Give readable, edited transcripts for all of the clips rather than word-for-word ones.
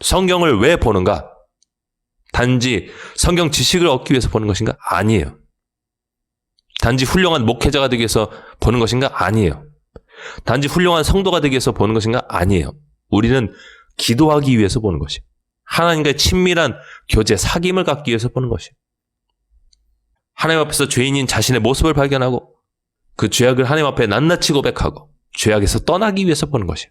성경을 왜 보는가? 단지 성경 지식을 얻기 위해서 보는 것인가? 아니에요. 단지 훌륭한 목회자가 되기 위해서 보는 것인가? 아니에요. 단지 훌륭한 성도가 되기 위해서 보는 것인가? 아니에요. 우리는 기도하기 위해서 보는 것이에요. 하나님과의 친밀한 교제, 사귐을 갖기 위해서 보는 것이에요. 하나님 앞에서 죄인인 자신의 모습을 발견하고 그 죄악을 하나님 앞에 낱낱이 고백하고 죄악에서 떠나기 위해서 보는 것이에요.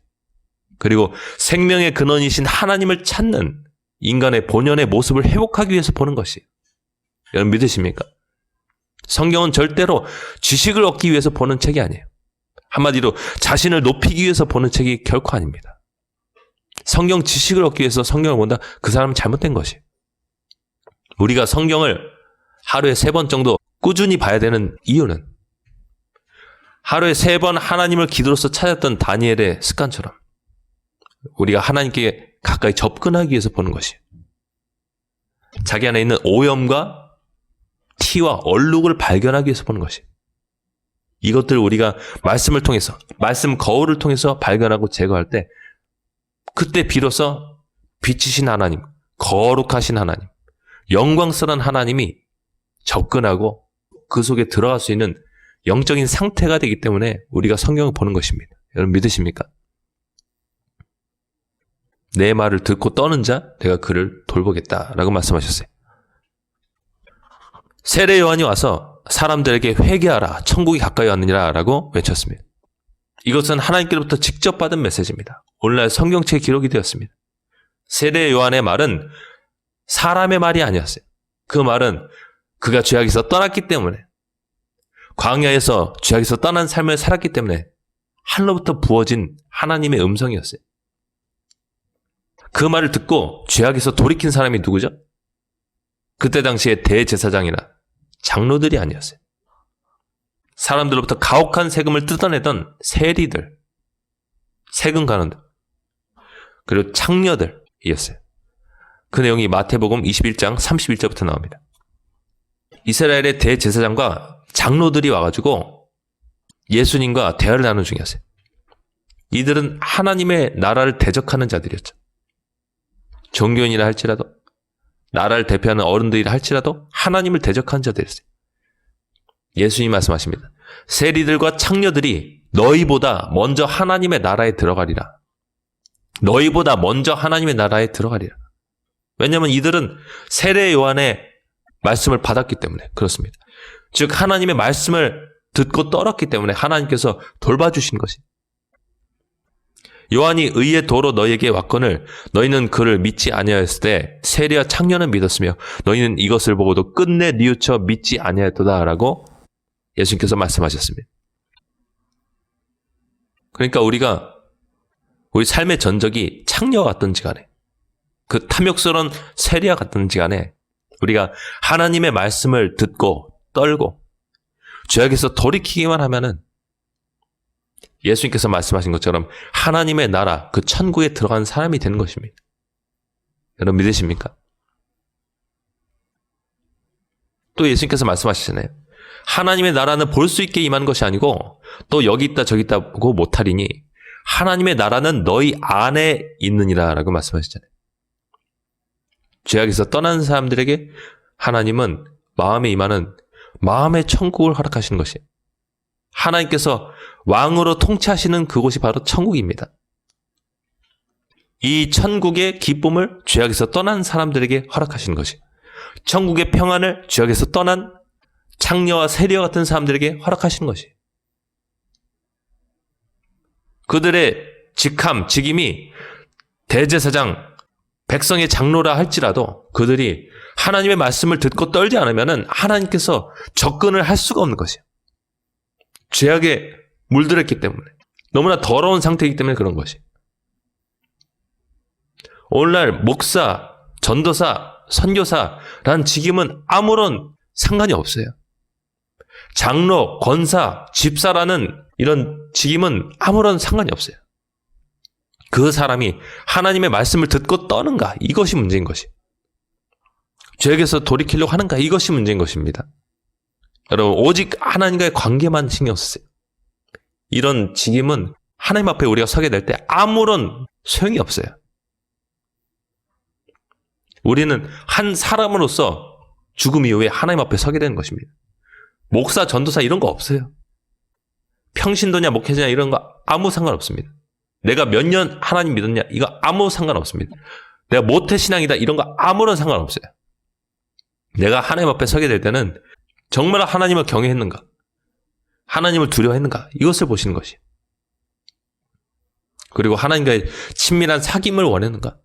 그리고 생명의 근원이신 하나님을 찾는 인간의 본연의 모습을 회복하기 위해서 보는 것이에요. 여러분 믿으십니까? 성경은 절대로 지식을 얻기 위해서 보는 책이 아니에요. 한마디로 자신을 높이기 위해서 보는 책이 결코 아닙니다. 성경 지식을 얻기 위해서 성경을 본다? 그 사람은 잘못된 것이에요. 우리가 성경을 하루에 3번 정도 꾸준히 봐야 되는 이유는 하루에 3번 하나님을 기도로서 찾았던 다니엘의 습관처럼 우리가 하나님께 가까이 접근하기 위해서 보는 것이에요. 자기 안에 있는 오염과 티와 얼룩을 발견하기 위해서 보는 것이에요. 이것들을 우리가 말씀을 통해서, 말씀 거울을 통해서 발견하고 제거할 때 그때 비로소 빛이신 하나님, 거룩하신 하나님, 영광스러운 하나님이 접근하고 그 속에 들어갈 수 있는 영적인 상태가 되기 때문에 우리가 성경을 보는 것입니다. 여러분 믿으십니까? 내 말을 듣고 떠는 자 내가 그를 돌보겠다라고 말씀하셨어요. 세례 요한이 와서 사람들에게 회개하라, 천국이 가까이 왔느니라 라고 외쳤습니다. 이것은 하나님께로부터 직접 받은 메시지입니다. 오늘날 성경책에 기록이 되었습니다. 세례 요한의 말은 사람의 말이 아니었어요. 그 말은 그가 죄악에서 떠났기 때문에, 광야에서 죄악에서 떠난 삶을 살았기 때문에 하늘로부터 부어진 하나님의 음성이었어요. 그 말을 듣고 죄악에서 돌이킨 사람이 누구죠? 그때 당시에 대제사장이나 장로들이 아니었어요. 사람들로부터 가혹한 세금을 뜯어내던 세리들, 세금관원들, 그리고 창녀들이었어요. 그 내용이 마태복음 21장 31절부터 나옵니다. 이스라엘의 대제사장과 장로들이 와가지고 예수님과 대화를 나누는 중이었어요. 이들은 하나님의 나라를 대적하는 자들이었죠. 종교인이라 할지라도, 나라를 대표하는 어른들이라 할지라도 하나님을 대적하는 자들이었어요. 예수님이 말씀하십니다. 세리들과 창녀들이 너희보다 먼저 하나님의 나라에 들어가리라. 너희보다 먼저 하나님의 나라에 들어가리라. 왜냐하면 이들은 세례 요한의 말씀을 받았기 때문에 그렇습니다. 즉 하나님의 말씀을 듣고 떨었기 때문에 하나님께서 돌봐주신 것이. 요한이 의의 도로 너희에게 왔거늘 너희는 그를 믿지 아니하였을 때 세리와 창녀는 믿었으며 너희는 이것을 보고도 끝내 뉘우쳐 믿지 아니하였도다라고 예수님께서 말씀하셨습니다. 그러니까 우리가 우리 삶의 전적이 창녀와 같든지 간에 그 탐욕스러운 세리와 같든지 간에 우리가 하나님의 말씀을 듣고 떨고 죄악에서 돌이키기만 하면은 예수님께서 말씀하신 것처럼 하나님의 나라, 그 천국에 들어간 사람이 되는 것입니다. 여러분 믿으십니까? 또 예수님께서 말씀하시잖아요. 하나님의 나라는 볼 수 있게 임한 것이 아니고 또 여기 있다 저기 있다고 못하리니 하나님의 나라는 너희 안에 있느니라 라고 말씀하시잖아요. 죄악에서 떠난 사람들에게 하나님은 마음에 임하는 마음의 천국을 허락하시는 것이에요. 하나님께서 왕으로 통치하시는 그곳이 바로 천국입니다. 이 천국의 기쁨을 죄악에서 떠난 사람들에게 허락하시는 것이에요. 천국의 평안을 죄악에서 떠난 창녀와 세리와 같은 사람들에게 허락하시는 것이에요. 그들의 직함, 직임이 대제사장, 백성의 장로라 할지라도 그들이 하나님의 말씀을 듣고 떨지 않으면 하나님께서 접근을 할 수가 없는 것이에요. 죄악에 물들었기 때문에, 너무나 더러운 상태이기 때문에 그런 것이에요. 오늘날 목사, 전도사, 선교사라는 직임은 아무런 상관이 없어요. 장로, 권사, 집사라는 이런 직임은 아무런 상관이 없어요. 그 사람이 하나님의 말씀을 듣고 떠는가, 이것이 문제인 것이에요. 죄에게서 돌이키려고 하는가, 이것이 문제인 것입니다. 여러분, 오직 하나님과의 관계만 신경 쓰세요. 이런 직임은 하나님 앞에 우리가 서게 될 때 아무런 소용이 없어요. 우리는 한 사람으로서 죽음 이후에 하나님 앞에 서게 되는 것입니다. 목사, 전도사 이런 거 없어요. 평신도냐 목회자냐 이런 거 아무 상관없습니다. 내가 몇 년 하나님 믿었냐 이거 아무 상관없습니다. 내가 모태신앙이다 이런 거 아무런 상관없어요. 내가 하나님 앞에 서게 될 때는 정말 하나님을 경외했는가, 하나님을 두려워했는가 이것을 보시는 것이에요. 그리고 하나님과의 친밀한 사귐을 원했는가,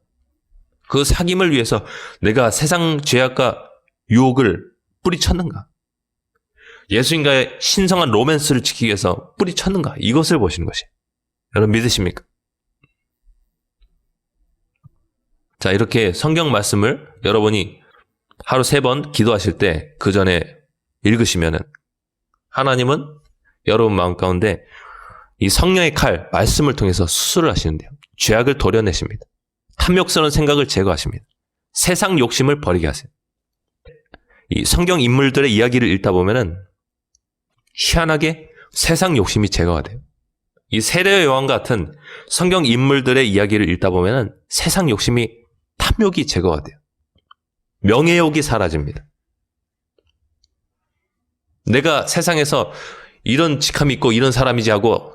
그 사귐을 위해서 내가 세상 죄악과 유혹을 뿌리쳤는가, 예수님과의 신성한 로맨스를 지키기 위해서 뿌리쳤는가 이것을 보시는 것이에요. 여러분 믿으십니까? 자, 이렇게 성경 말씀을 여러분이 하루 3번 기도하실 때 그 전에 읽으시면은 하나님은 여러분 마음 가운데 이 성령의 칼, 말씀을 통해서 수술을 하시는데요. 죄악을 도려내십니다. 탐욕스러운 생각을 제거하십니다. 세상 욕심을 버리게 하세요. 이 성경 인물들의 이야기를 읽다 보면은 희한하게 세상 욕심이 제거가 돼요. 이 세례 요한 같은 성경 인물들의 이야기를 읽다 보면은 세상 욕심이, 탐욕이 제거가 돼요. 명예욕이 사라집니다. 내가 세상에서 이런 직함이 있고 이런 사람이지 하고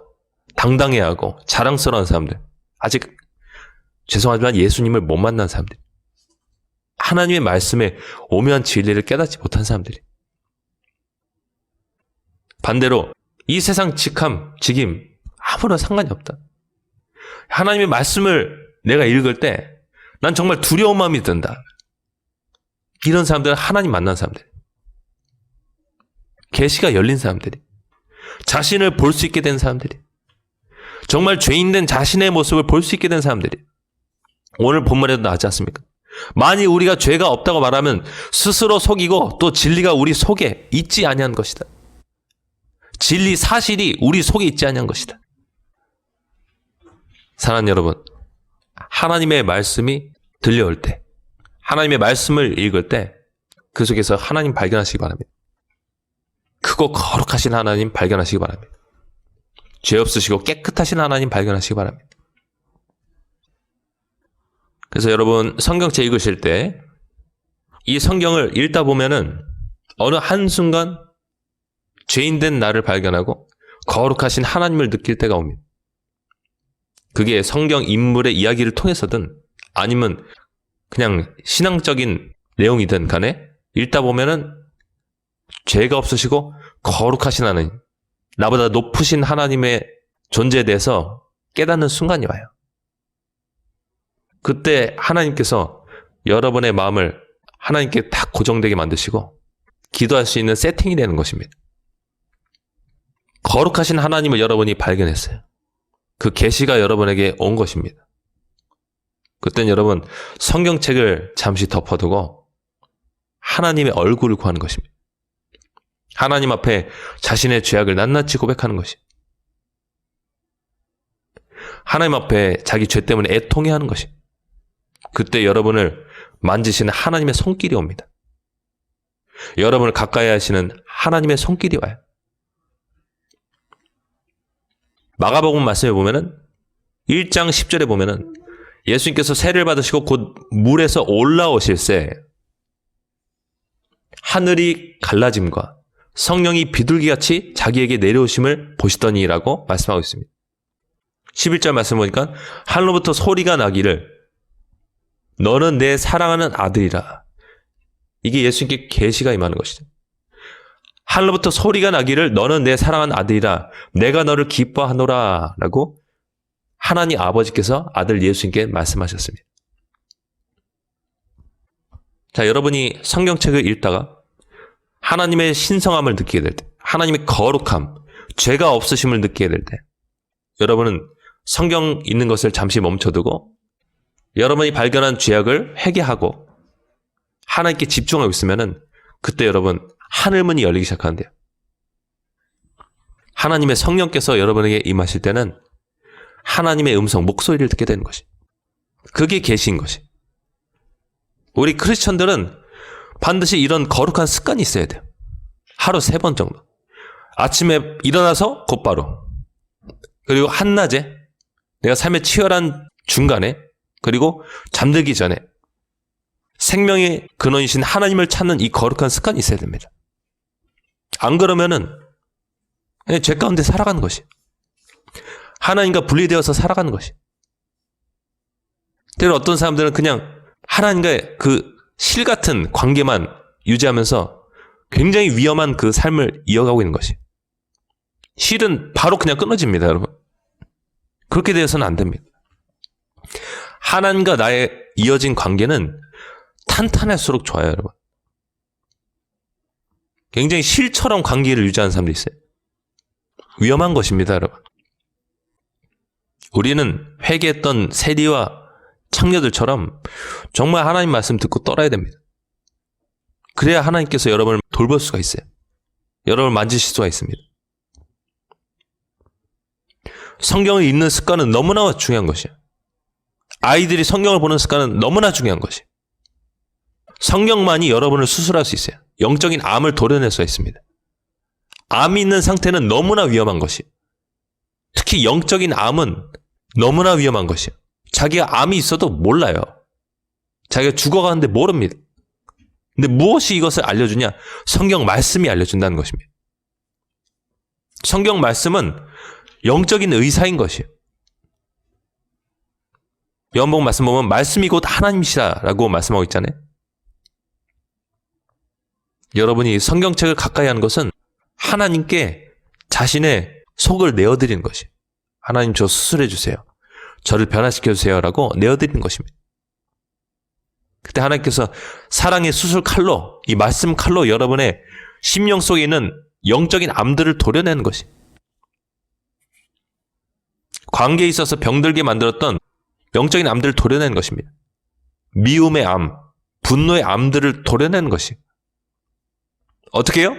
당당해하고 자랑스러운 사람들, 아직 죄송하지만 예수님을 못 만난 사람들, 하나님의 말씀에 오묘한 진리를 깨닫지 못한 사람들이, 반대로 이 세상 직함, 직임 아무런 상관이 없다. 하나님의 말씀을 내가 읽을 때 난 정말 두려운 마음이 든다. 이런 사람들은 하나님 만난 사람들, 계시가 열린 사람들이, 자신을 볼 수 있게 된 사람들이, 정말 죄인된 자신의 모습을 볼 수 있게 된 사람들이, 오늘 본문에도 나왔지 않습니까? 만일 우리가 죄가 없다고 말하면 스스로 속이고 또 진리가 우리 속에 있지 아니한 것이다. 진리, 사실이 우리 속에 있지 아니한 것이다. 사랑하는 여러분, 하나님의 말씀이 들려올 때, 하나님의 말씀을 읽을 때 그 속에서 하나님 발견하시기 바랍니다. 크고 거룩하신 하나님 발견하시기 바랍니다. 죄 없으시고 깨끗하신 하나님 발견하시기 바랍니다. 그래서 여러분 성경책 읽으실 때 이 성경을 읽다 보면은 어느 한순간 죄인된 나를 발견하고 거룩하신 하나님을 느낄 때가 옵니다. 그게 성경 인물의 이야기를 통해서든 아니면 그냥 신앙적인 내용이든 간에 읽다 보면은 죄가 없으시고 거룩하신 하나님, 나보다 높으신 하나님의 존재에 대해서 깨닫는 순간이 와요. 그때 하나님께서 여러분의 마음을 하나님께 딱 고정되게 만드시고 기도할 수 있는 세팅이 되는 것입니다. 거룩하신 하나님을 여러분이 발견했어요. 그 계시가 여러분에게 온 것입니다. 그때는 여러분 성경책을 잠시 덮어두고 하나님의 얼굴을 구하는 것입니다. 하나님 앞에 자신의 죄악을 낱낱이 고백하는 것입니다. 하나님 앞에 자기 죄 때문에 애통해하는 것입니다. 그때 여러분을 만지시는 하나님의 손길이 옵니다. 여러분을 가까이 하시는 하나님의 손길이 와요. 마가복음 말씀에 보면은 1장 10절에 보면은 예수님께서 세례를 받으시고 곧 물에서 올라오실새 하늘이 갈라짐과 성령이 비둘기같이 자기에게 내려오심을 보시더니라고 말씀하고 있습니다. 11절 말씀 보니까 하늘로부터 소리가 나기를 너는 내 사랑하는 아들이라. 이게 예수님께 계시가 임하는 것이죠. 하늘로부터 소리가 나기를 너는 내 사랑하는 아들이라 내가 너를 기뻐하노라 라고 하나님 아버지께서 아들 예수님께 말씀하셨습니다. 자, 여러분이 성경책을 읽다가 하나님의 신성함을 느끼게 될 때, 하나님의 거룩함, 죄가 없으심을 느끼게 될 때 여러분은 성경 읽는 것을 잠시 멈춰두고 여러분이 발견한 죄악을 회개하고 하나님께 집중하고 있으면은 그때 여러분 하늘문이 열리기 시작하는데요. 하나님의 성령께서 여러분에게 임하실 때는 하나님의 음성, 목소리를 듣게 되는 것이. 그게 계시인 것이. 우리 크리스천들은 반드시 이런 거룩한 습관이 있어야 돼요. 하루 3번 정도. 아침에 일어나서 곧바로. 그리고 한낮에 내가 삶의 치열한 중간에 그리고 잠들기 전에 생명의 근원이신 하나님을 찾는 이 거룩한 습관이 있어야 됩니다. 안 그러면은 그냥 죄 가운데 살아가는 것이, 하나님과 분리되어서 살아가는 것이. 때로 어떤 사람들은 그냥 하나님과의 그 실 같은 관계만 유지하면서 굉장히 위험한 그 삶을 이어가고 있는 것이. 실은 바로 그냥 끊어집니다, 여러분. 그렇게 되어서는 안 됩니다. 하나님과 나의 이어진 관계는 탄탄할수록 좋아요, 여러분. 굉장히 실처럼 관계를 유지하는 사람도 있어요. 위험한 것입니다, 여러분. 우리는 회개했던 세리와 창녀들처럼 정말 하나님 말씀 듣고 떨어야 됩니다. 그래야 하나님께서 여러분을 돌볼 수가 있어요. 여러분을 만지실 수가 있습니다. 성경을 읽는 습관은 너무나 중요한 것이에요. 아이들이 성경을 보는 습관은 너무나 중요한 것이에요. 성경만이 여러분을 수술할 수 있어요. 영적인 암을 도려낼 수가 있습니다. 암이 있는 상태는 너무나 위험한 것이에요. 특히 영적인 암은 너무나 위험한 것이에요. 자기가 암이 있어도 몰라요. 자기가 죽어가는데 모릅니다. 근데 무엇이 이것을 알려주냐? 성경 말씀이 알려준다는 것입니다. 성경 말씀은 영적인 의사인 것이에요. 요한복음 말씀 보면 말씀이 곧 하나님이시라고 말씀하고 있잖아요. 여러분이 성경책을 가까이 하는 것은 하나님께 자신의 속을 내어드리는 것이에요. 하나님, 저 수술해 주세요. 저를 변화시켜 주세요라고 내어드리는 것입니다. 그때 하나님께서 사랑의 수술 칼로, 이 말씀 칼로 여러분의 심령 속에 있는 영적인 암들을 도려내는 것이, 관계에 있어서 병들게 만들었던 영적인 암들을 도려내는 것입니다. 미움의 암, 분노의 암들을 도려내는 것이. 어떻게 해요?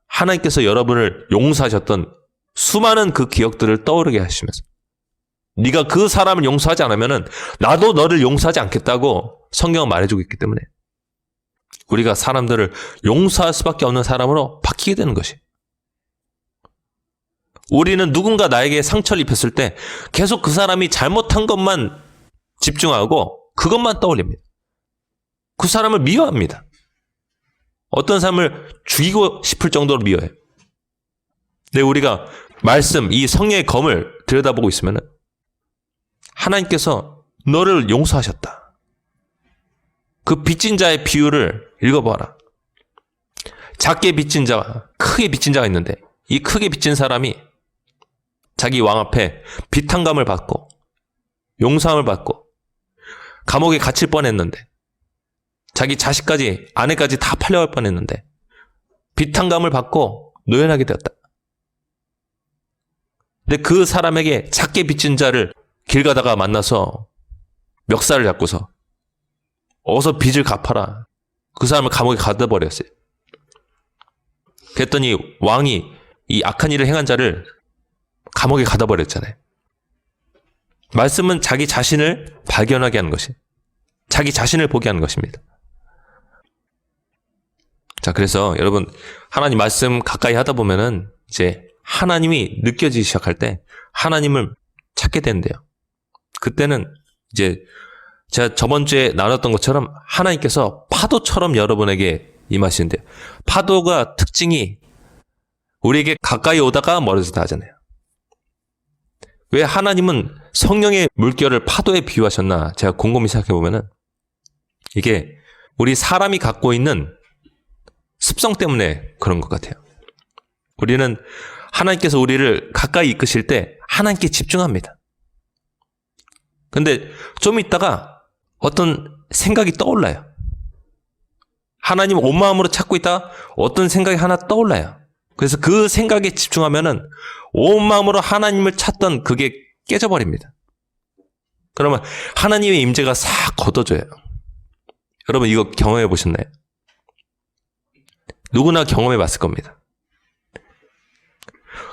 하나님께서 여러분을 용서하셨던 수많은 그 기억들을 떠오르게 하시면서, 네가 그 사람을 용서하지 않으면 나도 너를 용서하지 않겠다고 성경은 말해주고 있기 때문에 우리가 사람들을 용서할 수밖에 없는 사람으로 바뀌게 되는 것이. 우리는 누군가 나에게 상처를 입혔을 때 계속 그 사람이 잘못한 것만 집중하고 그것만 떠올립니다. 그 사람을 미워합니다. 어떤 사람을 죽이고 싶을 정도로 미워해요. 근데 우리가 말씀, 이 성령의 검을 들여다보고 있으면 하나님께서 너를 용서하셨다. 그 빚진 자의 비유를 읽어봐라. 작게 빚진 자와 크게 빚진 자가 있는데, 이 크게 빚진 사람이 자기 왕 앞에 비탄감을 받고 용서함을 받고 감옥에 갇힐 뻔했는데, 자기 자식까지 아내까지 다 팔려갈 뻔했는데 비탄감을 받고 노연하게 되었다. 근데 그 사람에게 작게 빚진 자를 길 가다가 만나서 멱살을 잡고서 어서 빚을 갚아라. 그 사람을 감옥에 가둬버렸어요. 그랬더니 왕이 이 악한 일을 행한 자를 감옥에 가둬버렸잖아요. 말씀은 자기 자신을 발견하게 하는 것이, 자기 자신을 보게 하는 것입니다. 자, 그래서 여러분, 하나님 말씀 가까이 하다 보면은 이제 하나님이 느껴지기 시작할 때 하나님을 찾게 된대요. 그때는 이제 제가 저번 주에 나눴던 것처럼 하나님께서 파도처럼 여러분에게 임하시는데요. 파도가 특징이 우리에게 가까이 오다가 멀어지다 하잖아요. 왜 하나님은 성령의 물결을 파도에 비유하셨나? 제가 곰곰이 생각해 보면은 이게 우리 사람이 갖고 있는 습성 때문에 그런 것 같아요. 우리는 하나님께서 우리를 가까이 이끄실 때 하나님께 집중합니다. 근데 좀 있다가 어떤 생각이 떠올라요. 하나님 온 마음으로 찾고 있다가 어떤 생각이 하나 떠올라요. 그래서 그 생각에 집중하면은 온 마음으로 하나님을 찾던 그게 깨져버립니다. 그러면 하나님의 임재가 싹 걷어져요. 여러분, 이거 경험해 보셨나요? 누구나 경험해 봤을 겁니다.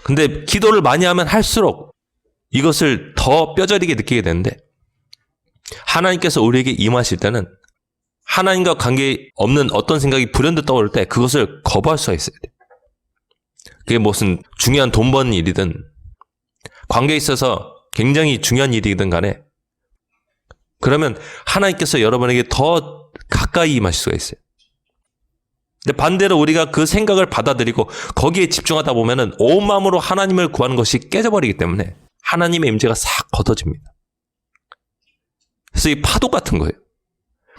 근데 기도를 많이 하면 할수록 이것을 더 뼈저리게 느끼게 되는데, 하나님께서 우리에게 임하실 때는 하나님과 관계 없는 어떤 생각이 불현듯 떠오를 때 그것을 거부할 수가 있어야 돼요. 그게 무슨 중요한 돈 버는 일이든 관계에 있어서 굉장히 중요한 일이든 간에 그러면 하나님께서 여러분에게 더 가까이 임하실 수가 있어요. 근데 반대로 우리가 그 생각을 받아들이고 거기에 집중하다 보면은 온 마음으로 하나님을 구하는 것이 깨져버리기 때문에 하나님의 임재가 싹 걷어집니다. 그래서 이 파도 같은 거예요.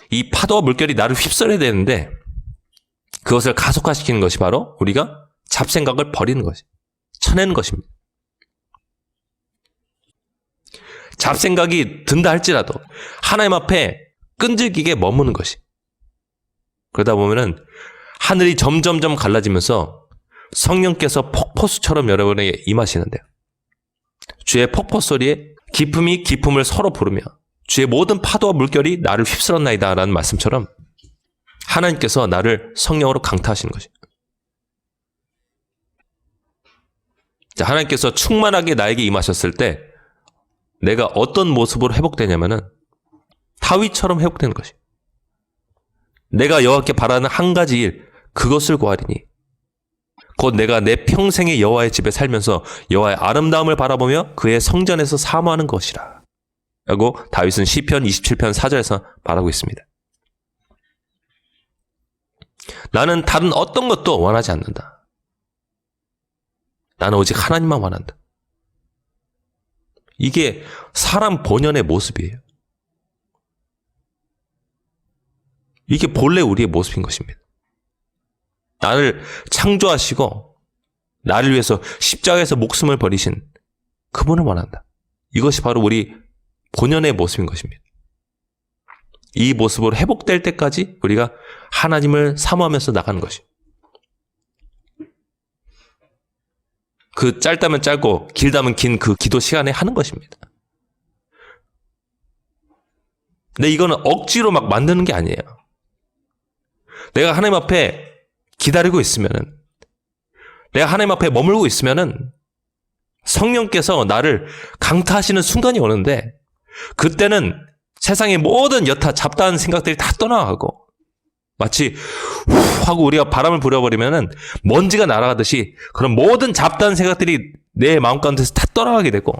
이 파도와 물결이 나를 휩쓸어야 되는데 그것을 가속화시키는 것이 바로 우리가 잡생각을 버리는 것이, 쳐내는 것입니다. 잡생각이 든다 할지라도 하나님 앞에 끈질기게 머무는 것이. 그러다 보면은 하늘이 점점점 갈라지면서 성령께서 폭포수처럼 여러분에게 임하시는데요. 주의 폭포 소리에 기품이 기품을 서로 부르며 주의 모든 파도와 물결이 나를 휩쓸었나이다 라는 말씀처럼 하나님께서 나를 성령으로 강타하시는 것이에요. 자, 하나님께서 충만하게 나에게 임하셨을 때 내가 어떤 모습으로 회복되냐면은 다윗처럼 회복되는 것이에요. 내가 여호와께 바라는 한 가지 일, 그것을 구하리니 곧 내가 내 평생의 여호와의 집에 살면서 여호와의 아름다움을 바라보며 그의 성전에서 사모하는 것이라 라고 다윗은 시편 27편 4절에서 말하고 있습니다. 나는 다른 어떤 것도 원하지 않는다. 나는 오직 하나님만 원한다. 이게 사람 본연의 모습이에요. 이게 본래 우리의 모습인 것입니다. 나를 창조하시고 나를 위해서 십자가에서 목숨을 버리신 그분을 원한다. 이것이 바로 우리 본연의 모습인 것입니다. 이 모습으로 회복될 때까지 우리가 하나님을 사모하면서 나가는 것입니다. 그 짧다면 짧고 길다면 긴 그 기도 시간에 하는 것입니다. 근데 이거는 억지로 막 만드는 게 아니에요. 내가 하나님 앞에 기다리고 있으면은, 내가 하나님 앞에 머물고 있으면은 성령께서 나를 강타하시는 순간이 오는데 그때는 세상의 모든 여타 잡다한 생각들이 다 떠나가고 마치 후 하고 우리가 바람을 불어버리면은 먼지가 날아가듯이 그런 모든 잡다한 생각들이 내 마음 가운데서 다 떠나가게 되고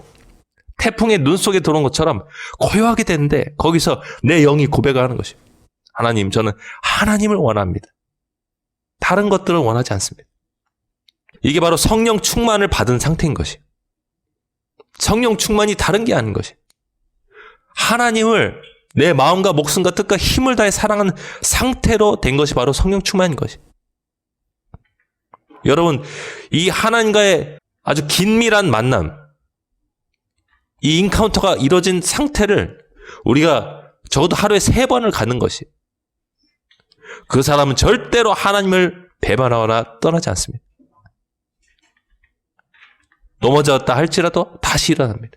태풍의 눈 속에 들어온 것처럼 고요하게 되는데 거기서 내 영이 고백을 하는 것이에요. 하나님, 저는 하나님을 원합니다. 다른 것들을 원하지 않습니다. 이게 바로 성령 충만을 받은 상태인 것이에요. 성령 충만이 다른 게 아닌 것이에요. 하나님을 내 마음과 목숨과 뜻과 힘을 다해 사랑하는 상태로 된 것이 바로 성령 충만인 것이에요. 여러분, 이 하나님과의 아주 긴밀한 만남, 이 인카운터가 이루어진 상태를 우리가 적어도 하루에 3번을 갖는 것이, 그 사람은 절대로 하나님을 배반하거나 떠나지 않습니다. 넘어졌다 할지라도 다시 일어납니다.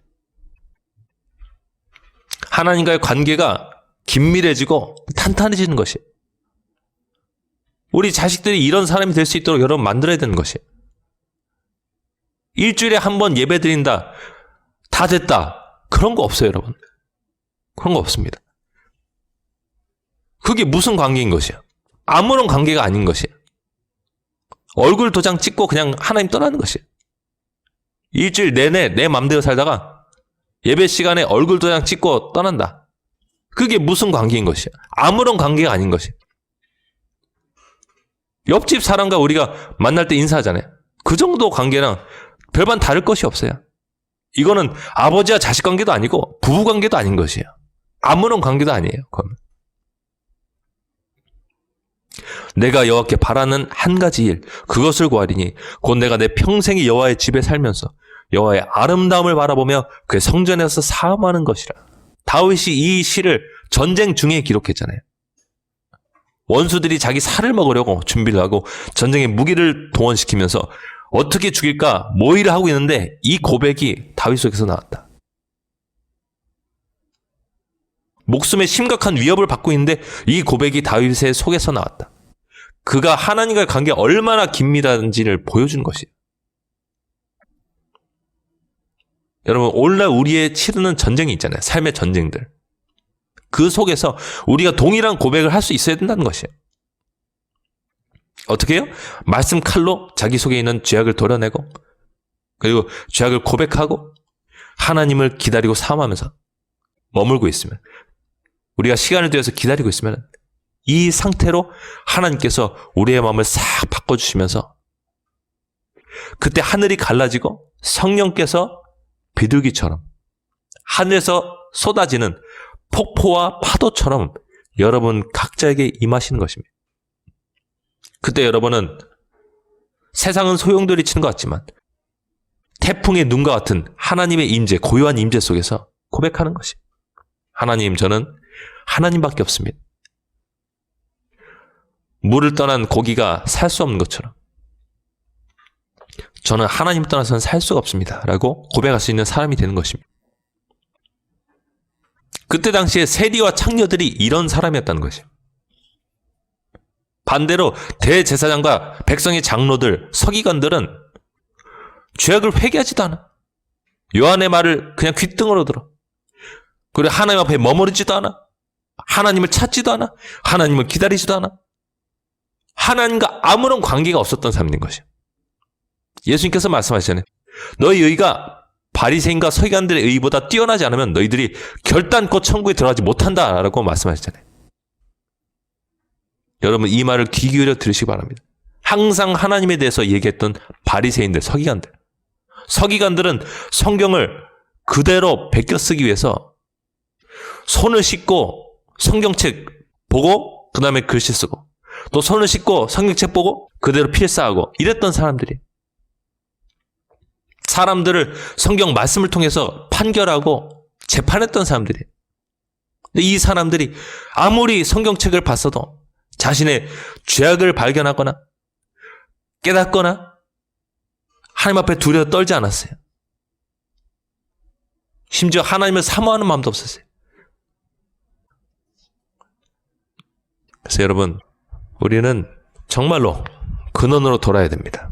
하나님과의 관계가 긴밀해지고 탄탄해지는 것이에요. 우리 자식들이 이런 사람이 될 수 있도록 여러분 만들어야 되는 것이에요. 일주일에 한 번 예배 드린다, 다 됐다, 그런 거 없어요, 여러분. 그런 거 없습니다. 그게 무슨 관계인 것이에요? 아무런 관계가 아닌 것이에요. 얼굴 도장 찍고 그냥 하나님 떠나는 것이에요. 일주일 내내 내 맘대로 살다가 예배 시간에 얼굴 도장 찍고 떠난다. 그게 무슨 관계인 것이야? 아무런 관계가 아닌 것이야. 옆집 사람과 우리가 만날 때 인사하잖아요. 그 정도 관계랑 별반 다를 것이 없어요. 이거는 아버지와 자식 관계도 아니고 부부 관계도 아닌 것이에요. 아무런 관계도 아니에요. 그건. 내가 여호와께 바라는 한 가지 일, 그것을 구하리니 곧 내가 내 평생이 여호와의 집에 살면서 여호와의 아름다움을 바라보며 그의 성전에서 사모하는 것이라. 다윗이 이 시를 전쟁 중에 기록했잖아요. 원수들이 자기 살을 먹으려고 준비를 하고 전쟁의 무기를 동원시키면서 어떻게 죽일까 모의를 하고 있는데 이 고백이 다윗 속에서 나왔다. 목숨에 심각한 위협을 받고 있는데 이 고백이 다윗의 속에서 나왔다. 그가 하나님과의 관계가 얼마나 긴밀한지를 보여주는 것이에요. 여러분, 오늘날 우리의 치르는 전쟁이 있잖아요. 삶의 전쟁들. 그 속에서 우리가 동일한 고백을 할 수 있어야 된다는 것이에요. 어떻게 해요? 말씀 칼로 자기 속에 있는 죄악을 도려내고 그리고 죄악을 고백하고 하나님을 기다리고 사모하면서 머물고 있으면 우리가 시간을 들여서 기다리고 있으면 이 상태로 하나님께서 우리의 마음을 싹 바꿔주시면서 그때 하늘이 갈라지고 성령께서 비둘기처럼 하늘에서 쏟아지는 폭포와 파도처럼 여러분 각자에게 임하시는 것입니다. 그때 여러분은 세상은 소용돌이 치는 것 같지만 태풍의 눈과 같은 하나님의 임재, 고요한 임재 속에서 고백하는 것이 하나님, 저는 하나님밖에 없습니다. 물을 떠난 고기가 살 수 없는 것처럼 저는 하나님 떠나서는 살 수가 없습니다. 라고 고백할 수 있는 사람이 되는 것입니다. 그때 당시에 세리와 창녀들이 이런 사람이었다는 것이에요. 반대로 대제사장과 백성의 장로들, 서기관들은 죄악을 회개하지도 않아. 요한의 말을 그냥 귓등으로 들어. 그리고 하나님 앞에 머무르지도 않아. 하나님을 찾지도 않아. 하나님을 기다리지도 않아. 하나님과 아무런 관계가 없었던 사람인 것이에요. 예수님께서 말씀하시잖아요. 너희 의가 바리새인과 서기관들의 의보다 뛰어나지 않으면 너희들이 결단코 천국에 들어가지 못한다라고 말씀하시잖아요. 여러분 이 말을 귀 기울여 들으시기 바랍니다. 항상 하나님에 대해서 얘기했던 바리새인들, 서기관들은 성경을 그대로 베껴 쓰기 위해서 손을 씻고 성경책 보고 그 다음에 글씨 쓰고 또 손을 씻고 성경책 보고 그대로 필사하고 이랬던 사람들이 사람들을 성경 말씀을 통해서 판결하고 재판했던 사람들이 이 사람들이 아무리 성경책을 봤어도 자신의 죄악을 발견하거나 깨닫거나 하나님 앞에 두려워 떨지 않았어요. 심지어 하나님을 사모하는 마음도 없었어요. 그래서 여러분 우리는 정말로 근원으로 돌아야 됩니다.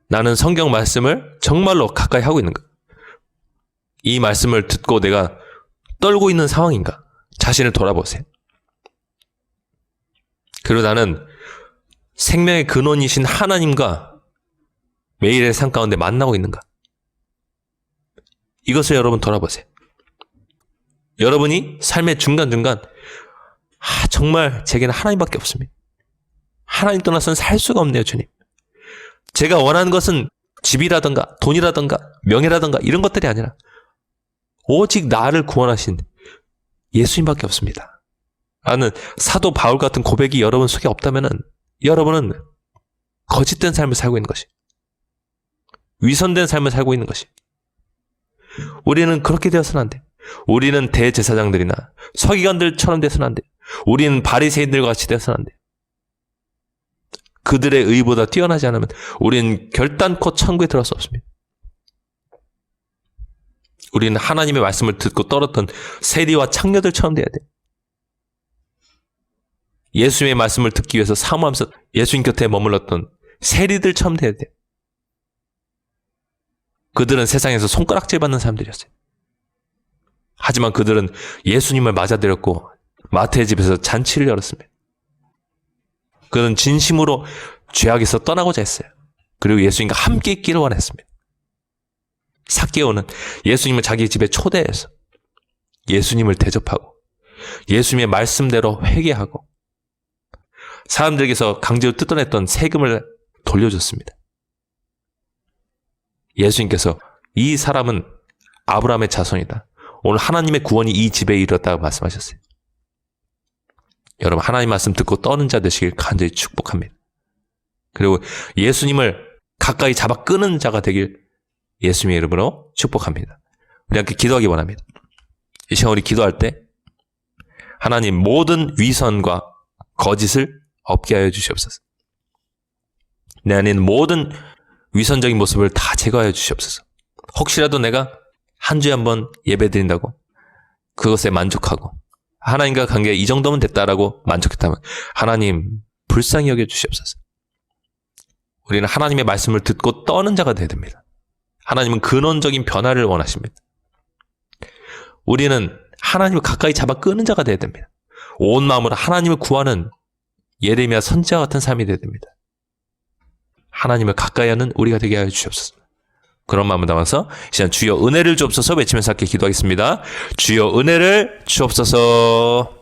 나는 성경 말씀을 정말로 가까이 하고 있는가? 이 말씀을 듣고 내가 떨고 있는 상황인가? 자신을 돌아보세요. 그리고 나는 생명의 근원이신 하나님과 매일의 삶 가운데 만나고 있는가? 이것을 여러분 돌아보세요. 여러분이 삶의 중간중간 정말 제게는 하나님밖에 없습니다. 하나님 떠나서는 살 수가 없네요, 주님. 제가 원하는 것은 집이라든가 돈이라든가 명예라든가 이런 것들이 아니라 오직 나를 구원하신 예수님밖에 없습니다. 라는 사도 바울 같은 고백이 여러분 속에 없다면 여러분은 거짓된 삶을 살고 있는 것이, 위선된 삶을 살고 있는 것이. 우리는 그렇게 되어서는 안 돼. 우리는 대제사장들이나 서기관들처럼 되어서는 안 돼. 우리는 바리새인들과 같이 되어서는 안 돼. 그들의 의보다 뛰어나지 않으면 우리는 결단코 천국에 들어갈 수 없습니다. 우리는 하나님의 말씀을 듣고 떨었던 세리와 창녀들처럼 돼야 돼. 예수님의 말씀을 듣기 위해서 사모하면서 예수님 곁에 머물렀던 세리들처럼 돼야 돼. 그들은 세상에서 손가락질 받는 사람들이었어요. 하지만 그들은 예수님을 맞아들였고 마태의 집에서 잔치를 열었습니다. 그는 진심으로 죄악에서 떠나고자 했어요. 그리고 예수님과 함께 있기를 원했습니다. 삭개오는 예수님을 자기 집에 초대해서 예수님을 대접하고 예수님의 말씀대로 회개하고 사람들에게서 강제로 뜯어냈던 세금을 돌려줬습니다. 예수님께서 이 사람은 아브라함의 자손이다. 오늘 하나님의 구원이 이 집에 이르렀다고 말씀하셨어요. 여러분 하나님 말씀 듣고 떠는 자 되시길 간절히 축복합니다. 그리고 예수님을 가까이 잡아 끄는 자가 되길 예수님의 이름으로 축복합니다. 우리 함께 기도하기 원합니다. 이 시간 우리 기도할 때 하나님 모든 위선과 거짓을 없게 하여 주시옵소서. 내 안에 있는 모든 위선적인 모습을 다 제거하여 주시옵소서. 혹시라도 내가 한 주에 한 번 예배 드린다고 그것에 만족하고 하나님과 관계 이 정도면 됐다라고 만족했다면 하나님 불쌍히 여겨 주시옵소서. 우리는 하나님의 말씀을 듣고 떠는 자가 되어야 됩니다. 하나님은 근원적인 변화를 원하십니다. 우리는 하나님을 가까이 잡아 끄는 자가 되어야 됩니다. 온 마음으로 하나님을 구하는 예레미야 선지자 같은 삶이 되어야 됩니다. 하나님을 가까이 하는 우리가 되게 하여 주시옵소서. 그런 마음을 담아서 시간 주여 은혜를 주옵소서 외치면서 함께 기도하겠습니다. 주여 은혜를 주옵소서.